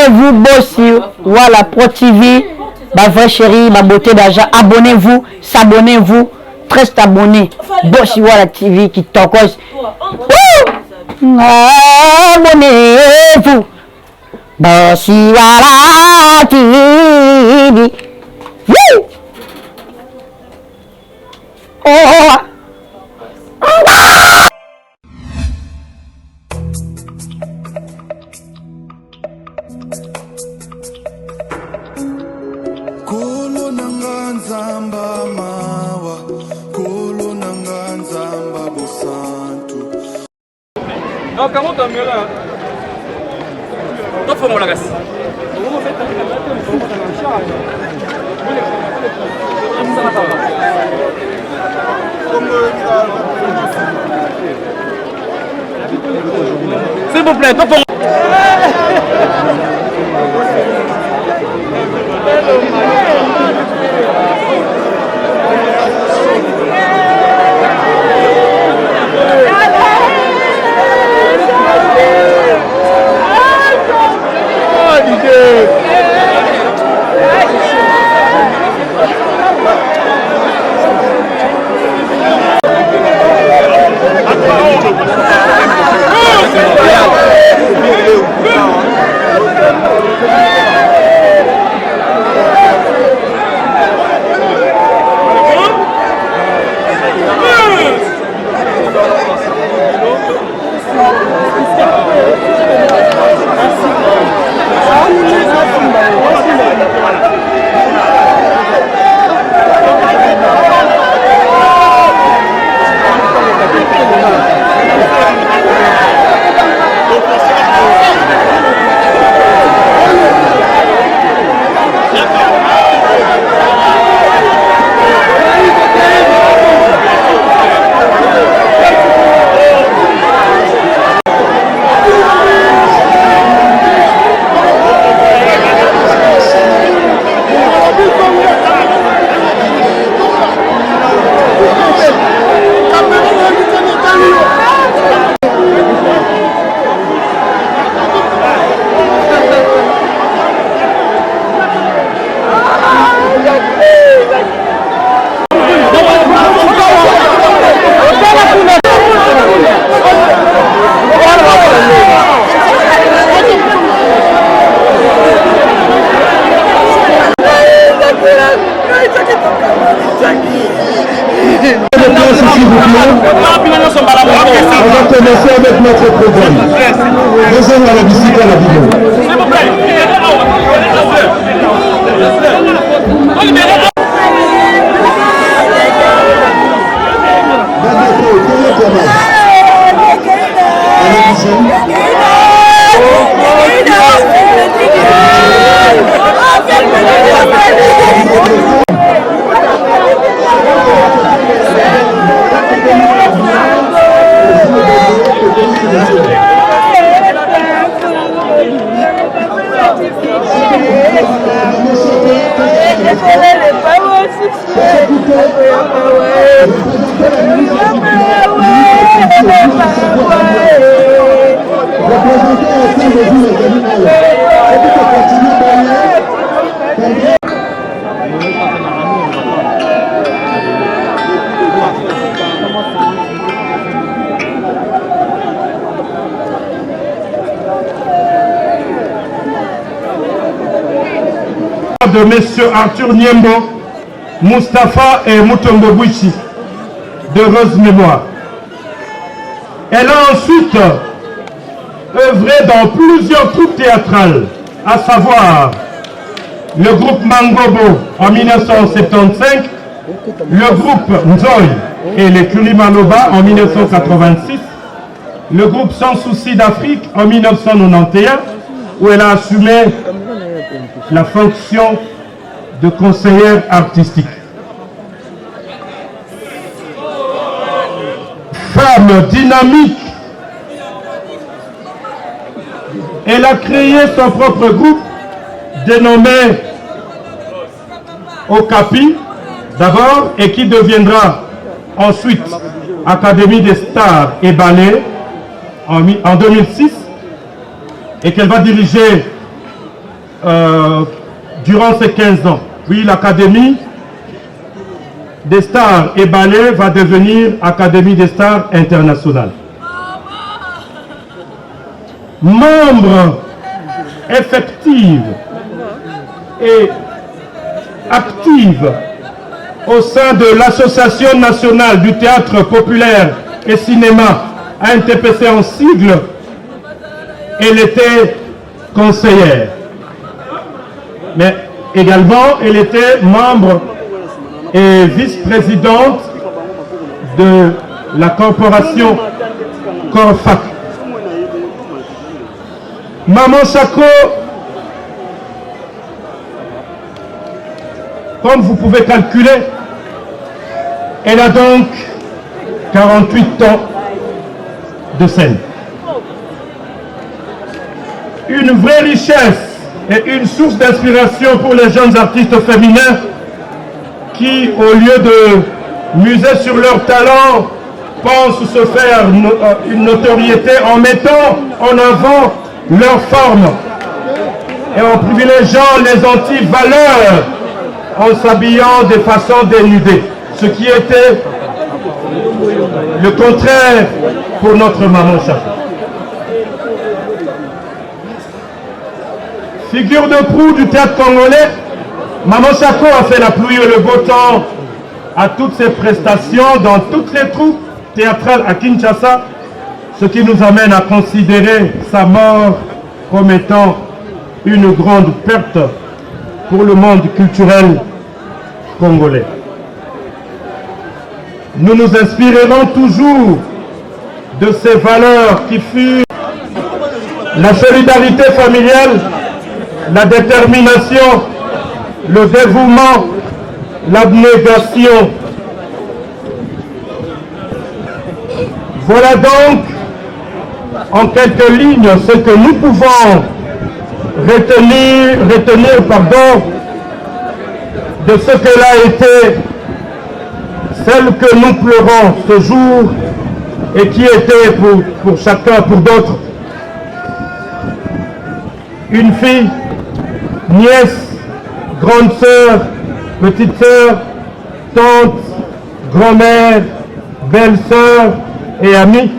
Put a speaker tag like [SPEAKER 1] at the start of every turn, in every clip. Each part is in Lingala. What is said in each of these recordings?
[SPEAKER 1] Abonnez-vous, Bossi. Voilà, Pro TV. Ma vraie chérie, ma beauté d'argent. Abonnez-vous, s'abonnez-vous. Très abonnés. Bossi, voilà, TV qui t'encose. Abonnez-vous. Bossi, voilà, TV. Oh.
[SPEAKER 2] Kolo nanganzamba mawa, kolo nanganzamba bosantu.
[SPEAKER 3] Non, comment t'as mieux là? T'as fait mon lagas. S'il vous plaît, t'as fait.
[SPEAKER 4] On va commencer avec notre programme. Descends à la bicycle à la vidéo.
[SPEAKER 3] S'il vous plaît.
[SPEAKER 4] De messieurs Arthur Niembo, Mustapha et Mutombo Bouichi, d'heureuse mémoire. Elle a ensuite œuvré dans plusieurs troupes théâtrales, à savoir le groupe Mangobo en 1975, le groupe Nzoï et les Kulimaloba en 1986, le groupe Sans Souci d'Afrique en 1991, où elle a assumé la fonction de conseillère artistique. Femme dynamique, elle a créé son propre groupe dénommé Okapi d'abord et qui deviendra ensuite Académie des Stars et Ballets en 2006 et qu'elle va diriger durant ces 15 ans. Puis l'Académie des stars et ballets va devenir Académie des stars internationale. Membre effective et active au sein de l'Association nationale du théâtre populaire et cinéma, ANTPC en sigle, elle était conseillère. Mais également, elle était membre et vice-présidente de la corporation Corfac. Maman Chako, comme vous pouvez calculer, elle a donc 48 ans de scène. Une vraie richesse et une source d'inspiration pour les jeunes artistes féminins qui, au lieu de muser sur leur talent, pensent se faire une notoriété en mettant en avant leur forme et en privilégiant les anti-valeurs en s'habillant de façon dénudée, ce qui était le contraire pour notre maman Chako. Figure de proue du théâtre congolais, Maman Chako a fait la pluie et le beau temps à toutes ses prestations dans toutes les troupes théâtrales à Kinshasa, ce qui nous amène à considérer sa mort comme étant une grande perte pour le monde culturel congolais. Nous nous inspirerons toujours de ces valeurs qui furent la solidarité familiale, la détermination, le dévouement, l'abnégation. Voilà donc en quelques lignes ce que nous pouvons retenir de ce qu'elle a été, celle que nous pleurons ce jour et qui était pour chacun, pour d'autres, une fille, nièce, grande sœur, petite sœur, tante, grand-mère, belle-sœur et amie,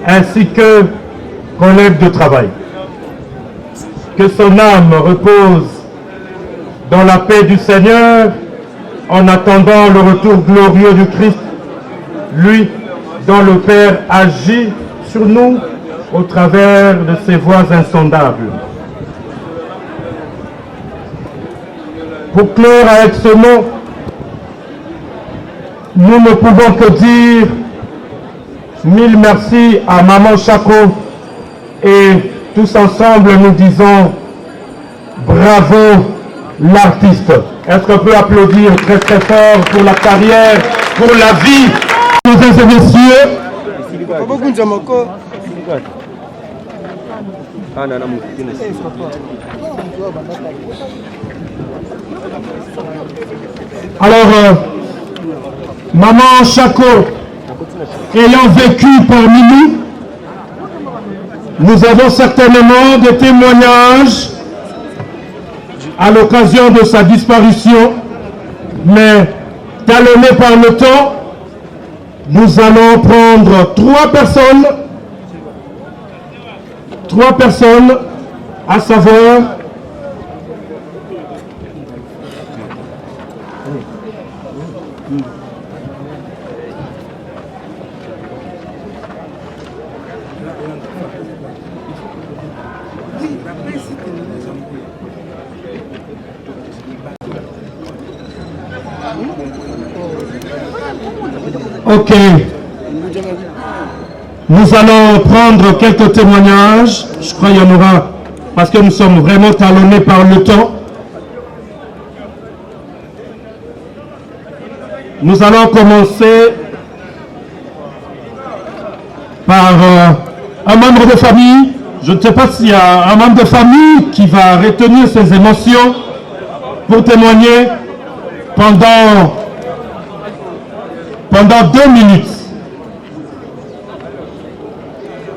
[SPEAKER 4] ainsi que collègue de travail. Que son âme repose dans la paix du Seigneur en attendant le retour glorieux du Christ, lui dont le Père agit sur nous au travers de ses voies insondables. Pour clore avec ce mot, nous ne pouvons que dire mille merci à Maman Chako et tous ensemble nous disons bravo l'artiste. Est-ce qu'on peut applaudir très très fort pour la carrière, pour la vie, mesdames et messieurs? Alors, Maman Chako, ayant vécu parmi nous, nous avons certainement des témoignages à l'occasion de sa disparition, mais talonnés par le temps, nous allons prendre trois personnes, à savoir ok. Nous allons prendre quelques témoignages. Je crois qu'il y en aura, parce que nous sommes vraiment talonnés par le temps. Nous allons commencer par un membre de famille. Je ne sais pas s'il y a un membre de famille qui va retenir ses émotions pour témoigner pendant 2 minutes.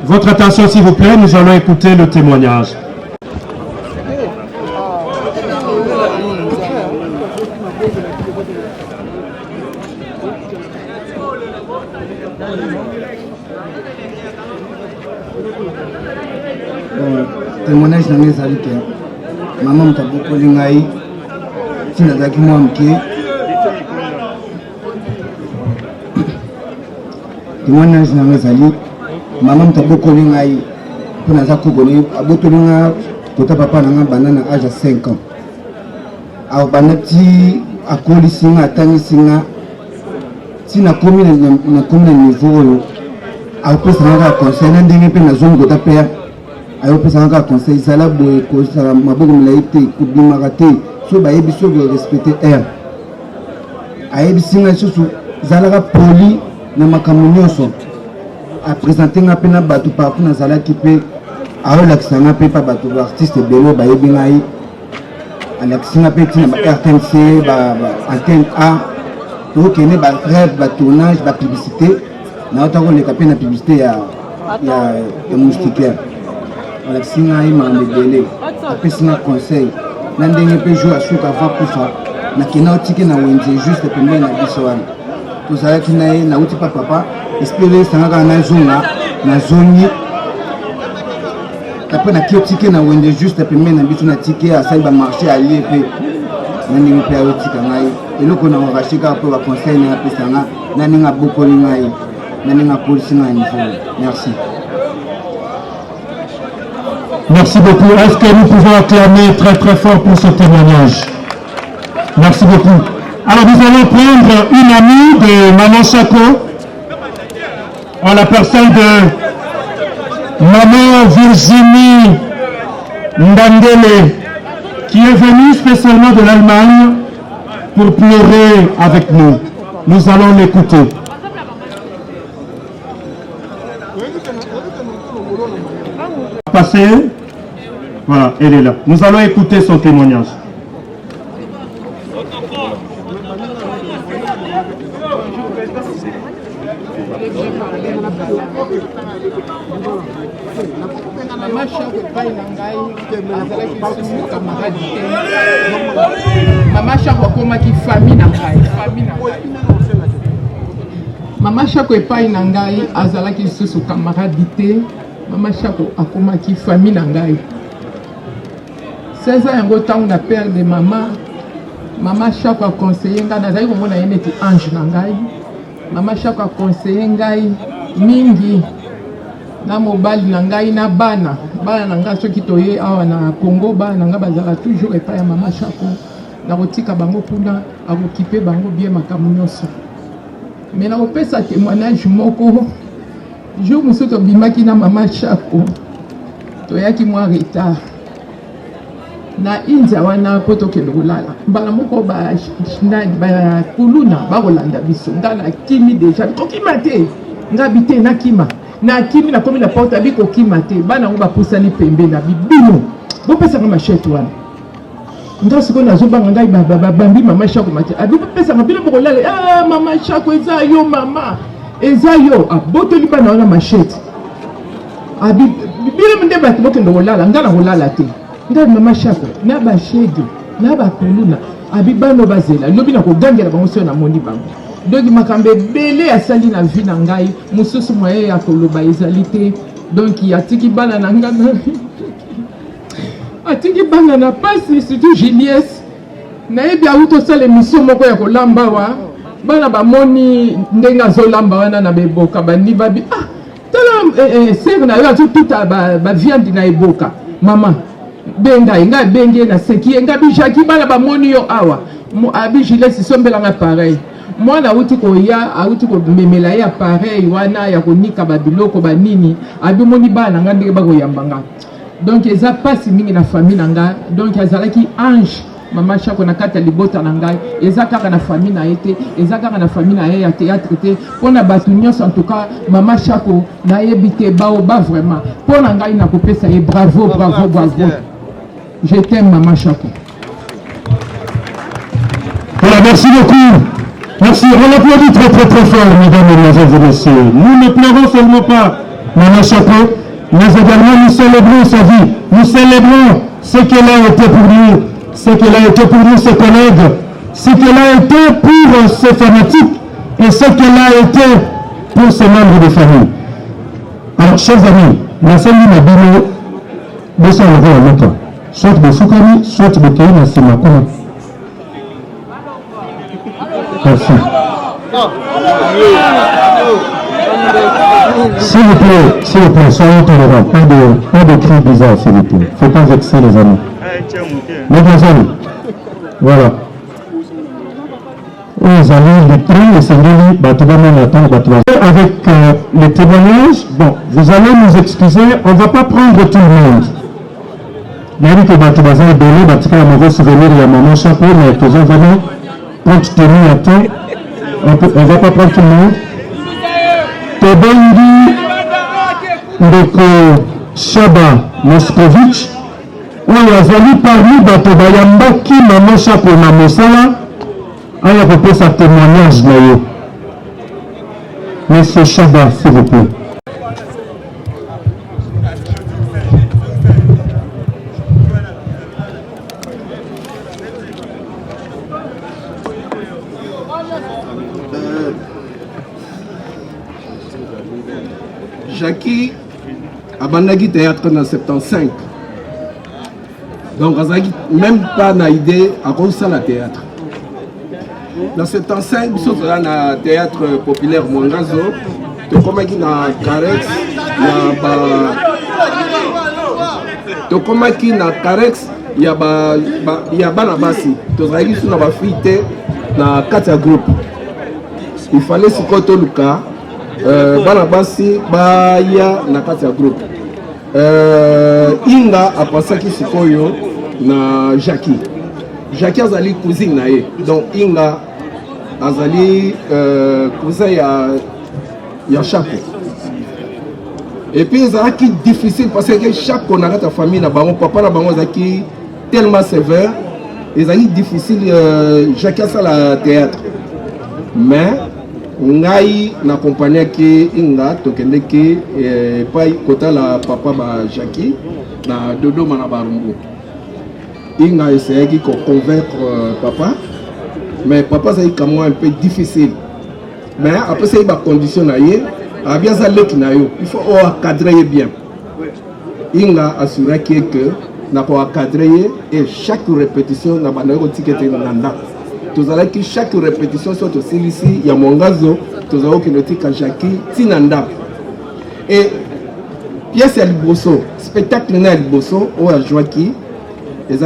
[SPEAKER 4] Votre attention s'il vous plaît, nous allons écouter le témoignage.
[SPEAKER 5] témoignage na ngai ezali ke mama moto abokoli ngai ntina azalaki mwa moke. Témoignage na ngai ezali mama moto abokoli ngai mpo naza kogoli abotoli nga kota papa na nga banda na age ya 5 ans. awo banda ti akolisi nga atangisi nga ti nakomi na niveau oyo akopesanga kaka conseil na ndenge mpe nazongota mpe ayopesanga kaka conseil ezala boye kozala maboko milai te kobimaka te so bayebi so respecte aire ayebisi nga lisusu zalaka poli na makambo nyonso apresente nga mpe na bato partout nazalaki mpe aolakisa nga mpe pa bato baartiste ebele bayebi ngai alakisi nga mpe ntina ba RTNC antenne A tokende barêve batournage bapublicité naota koleka mpe na publicité ya moustiquaire alakisi ngai makambo ebele apesi nga conseil na ndenge mpe jour asuka ava kufa nakenda otike na wenze juste pembeni na biso wana tozalaki na ye nauti pa papa espere esangaka nazonga nazongi après na kiotike na wenze juste pembeni na biso na tike asali bamarché alie mpe na ndenge mpe ayotika ngai eloko na orache kaka mpe baconseil na apesanga na ndenge abokoli ngai na ndenge akolisi ngai niveau. Merci.
[SPEAKER 4] Merci beaucoup. Est-ce que nous pouvons acclamer très très fort pour ce témoignage? Merci beaucoup. Alors nous allons prendre une amie de Maman Chako, en la personne de Maman Virginie Ndandele, qui est venue spécialement de l'Allemagne pour pleurer avec nous. Nous allons l'écouter. Passer. Voilà, elle est là. Nous allons écouter son témoignage.
[SPEAKER 6] Mama Chako epai na ngai azalaki lisusu camarade te. Mama Chako akomaki famille na ngai. Mama Chako epai na ngai azalaki lisusu camarade te. Mama Chako akomaki famille na ngai. 16 ans yango ntango na père de mama. Mama Chako aconseille ngai nazali komona ye neti ange na ngai. Mama Chako aconseille ngai mingi na mobali na ngai na bana na ngai soki toye awa na Congo bana na ngai bazala toujours epai ya Mama Chako na kotika bango mpuna akokipe bango bien makambo nyonso. Mais na kopesa témoignage moko jour mosusu tobimaki na Mama Chako toyaki mwa retard na india wana po tokende kolala mbala moko bakuluna bakolanda biso nga na kimi deja kokima te nga bite na kima na kimi na komi na porte abi kokima te bana ngo bapusani pembe na bibino bopesanga machete wana nga siko nazobanga ngai babambi Mama Chako mate abi bopesanga bino bokolala Mama Chako eza yo mama eza yo abotoli bana wana machete abi bino nde bato bokende kolala nga na kolala te nga Mama Chako na bashege na bakuluna abi bano bazela lobi na kogangela bango so na moni bango donc makambe belé asali na vie na ngai mususu moye ya koloba ezali te donc atiki bana na nga atiki bana na pasi surtout Juliès na yebi auto sala émission moko ya kolamba wa bana bamoni ndenga azolamba wana na beboka bani babi tala sœur na yo tout ba viande na eboka mama benga nga benge na seki nga bijaki bana bamoni yo awa abi Juliès sombelanga pareil mwana auti koya auti ko memela ya pareil wana ya konika babiloko banini abi moni bana nga ndenge bakoyambanga donc eza pasi mingi na famille nanga donc azalaki ange Mama Chako na kata libota na ngai eza kaka na famille na ete eza kaka na famille na ye ya théâtre te pona batu nyonso en tout cas Mama Chako na yebite bao ba vraiment pona ngai na kopesa ye bravo bravo bravo. Je t'aime Mama Chako.
[SPEAKER 4] Voilà, merci beaucoup. Merci, on applaudit très très très fort, mesdames, mesdemoiselles et messieurs. Nous ne pleurons seulement pas Mama Chako, mais également nous célébrons sa vie. Nous célébrons ce qu'elle a été pour nous, ce qu'elle a été pour nous, ses collègues, ce qu'elle a été pour ses fanatiques et ce qu'elle a été pour ses membres de famille. Alors, chers amis, la salle Mabino, bosa lokola moto soit bofukami soit bokei na nsima kuna. Merci. S'il vous plaît, soyez tolérants. Pas de cris bizarres, s'il vous plaît. Il ne faut pas vexer les amis. Mademoiselle, voilà. Les amis, les prix, les seigneurs, avec les témoignages, bon, vous allez nous excuser, on ne va pas prendre tout le monde. Il y a que Batoubazan est donné, Batika a mauvais souvenir, il y a maman chapeau, mais que vous venez, compte tenu à temps, on ne va pas prendre tout le monde. Tobengi Ndeko Shaba Moskovic, oyo azali parmi bato bayambaki maman chapeau na mosala, aya kopesa témoignage na yo. Monsieur Shaba, s'il vous plaît.
[SPEAKER 7] Jackie abandaki théâtre en 75. Donc, même pas na idée à cause de la théâtre. Dans 75, nous sommes dans le théâtre populaire Mwangazo. Tu comme qui na Carex, tu comme qui na Carex, il y a Banabasi. Tu as dit sur la fille na 4 groupes. Il fallait se côté le cas. Banabasi baya na kati ya groupe Inga apasaki sikoyo na Jackie azali cousine na ye, donc Inga azali cousin ya Chapo. Et puis ezalaki difficile parce que chaque on a ta famille na bango papa na bango ezalaki tellement sévère, ezalaki difficile Jackie asala théâtre, mais ngai na compagnie ki Inga tokende ki pai kota la papa ba Jackie na dodo mana barumbu. Inga essayé de convaincre papa, mais papa ça est un peu difficile. Mais après ça il va conditionner, a bien ça il faut encadrer bien. Inga assuré que n'a pas encadré et chaque répétition n'a pas de ticket nanda. Tous allez que chaque répétition soit aussi ici, il y a mon gazo, tous allez que le ticket Jackie tinanda. Et pièce à Liboso, spectacle na Liboso ou à Joaquin. Les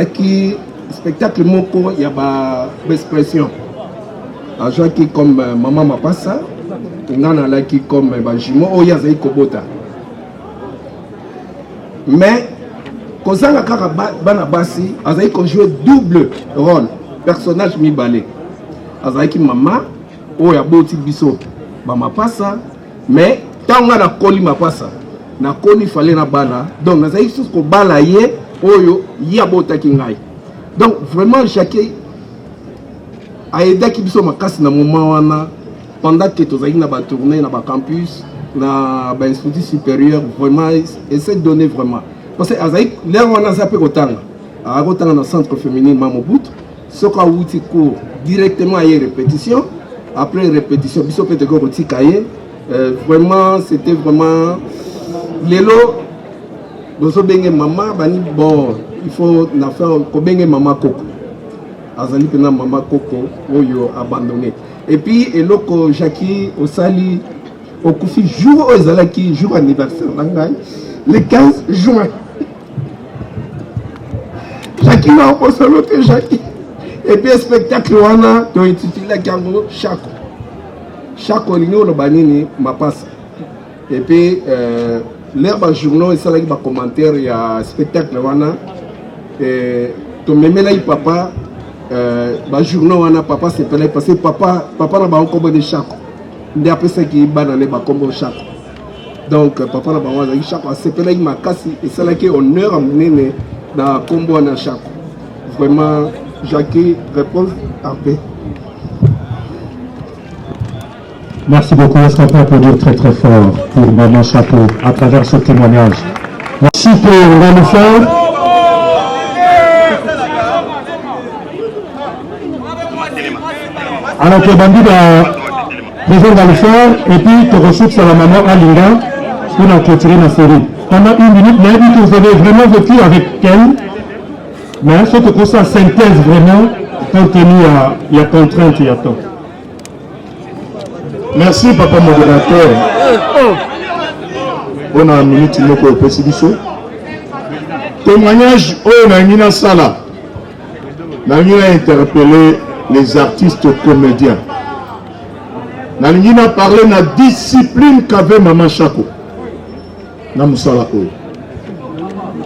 [SPEAKER 7] spectacle moko il y a ba expression. À Joaquin comme maman m'a pas ça, ngana la qui comme ba jimo o ya zai kobota. Mais kozanga kaka bana basi azai ko jouer double rôle. Personnage mi balé azaki mama o ya boti biso ba mapasa, mais tanga na koli mapasa na koli fallait na bala, donc nazaki sous ko bala ye oyo ya bota kingai. Donc vraiment Jackie a aidé ki biso makasi na moment wana pendant que tozaki na ba tourner na ba campus na ba institut supérieur, vraiment essaie de donner vraiment parce que azaki l'air wana zape kotanga a kotanga na centre féminin Mamobut. Ce qu'on a outil court directement à répétition, après répétition, biso peut être outil cahier. Vraiment, c'était vraiment l'élo. Bozo benge maman, bani bon, il faut na faire kobenge maman coco. Azali pena maman coco, oyo abandonné. Et puis eloko Jackie au sali au koufi jour au zalaki jour anniversaire nangai le 15 juin. Jackie n'a pas salué Jackie. Et puis le spectacle wana to intitulé Kango Chako. Chako lino lo banini mapasa. Et puis l'herbe journaux et ça là qui va commentaire il y a spectacle wana to memela papa ba journaux wana papa c'est pelé parce que papa na ba kombo de Chako. Ndi après ça qui banane ba kombo Chako. Donc papa na ba wana Chako c'est pelé makasi et ça là qui honneur amené na kombo na Chako. Vraiment Jackie répond en paix.
[SPEAKER 4] Merci beaucoup. Est-ce qu'on peut applaudir très très fort pour Maman Chapeau à travers ce témoignage? Merci pour le faire. Alors que Bandi va présenter le faire et puis tu ressources à la maman Alinga pour la clôturer la série. pendant une minute, mais que vous avez vraiment vécu avec elle. Mais ce que ça synthèse vraiment, compte tenu il y a contrainte et il y a temps.
[SPEAKER 8] Merci, papa modérateur. On a une minute, il faut le témoignage, on a une sala. On a interpellé les artistes comédiens. On a parlé de la discipline qu'avait Maman Chako. Dans le sala.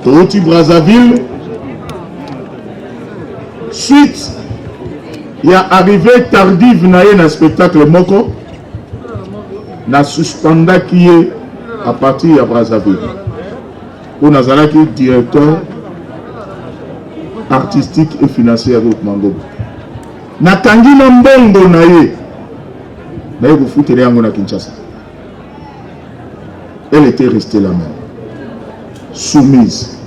[SPEAKER 8] Touti Brazzaville. Suite, il y a arrivé tardive dans un spectacle Moko. Na suspenda qui est à partir de Brazzaville. On a un directeur artistique et financier à Mango. Na tangi na mbongo na ye. Na ye kufutere yango na Kinshasa. Elle était restée là-même. Soumise.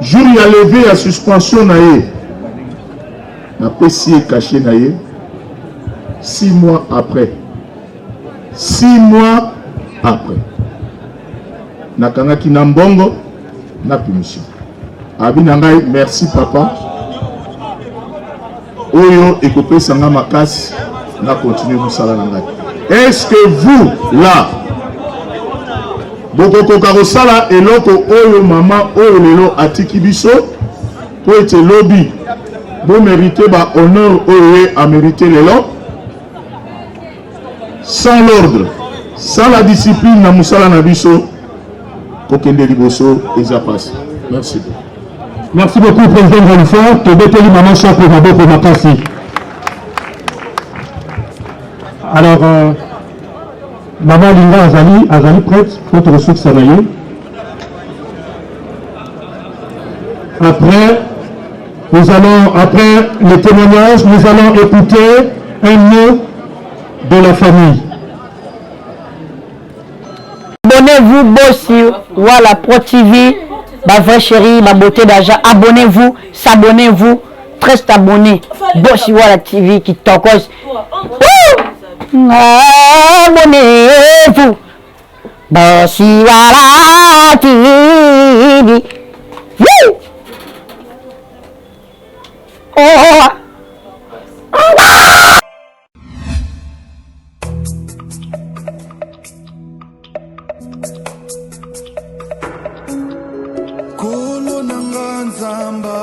[SPEAKER 8] Jour il a levé à suspension na ye. Na pessier caché na ye. 6 mois après. 6 mois après. Nakanga Kinambongo, na punition. Abinangai, merci papa. Oyo ekopé sanga makasi, na continuer vous salangai. Est-ce que vous, là, Bokoko Karosala et l'autre Oyo maman, Oyo lelo atiki biso, pour être lobby, vous méritez ba honneur Oyo a mérité lelo. Sans l'ordre, sans la discipline, na musala na biso, kokende liboso et ça passe. Merci.
[SPEAKER 4] Merci beaucoup, président Renfort. Tu dételi Maman Chako Maboko Makasi. Alors, Maman Linga Azali prête, votre ressource à Naye. Après les témoignages, nous allons écouter un mot de la famille.
[SPEAKER 1] Abonnez-vous, Bossi, voilà, Pro TV, ma vraie chérie, ma beauté d'argent. Abonnez-vous, s'abonnez-vous, reste abonné. Bossi, voilà, TV qui t'encose. Abonnez-vous, Bossi, voilà, TV. Oh!
[SPEAKER 2] Kolo nanga nzamba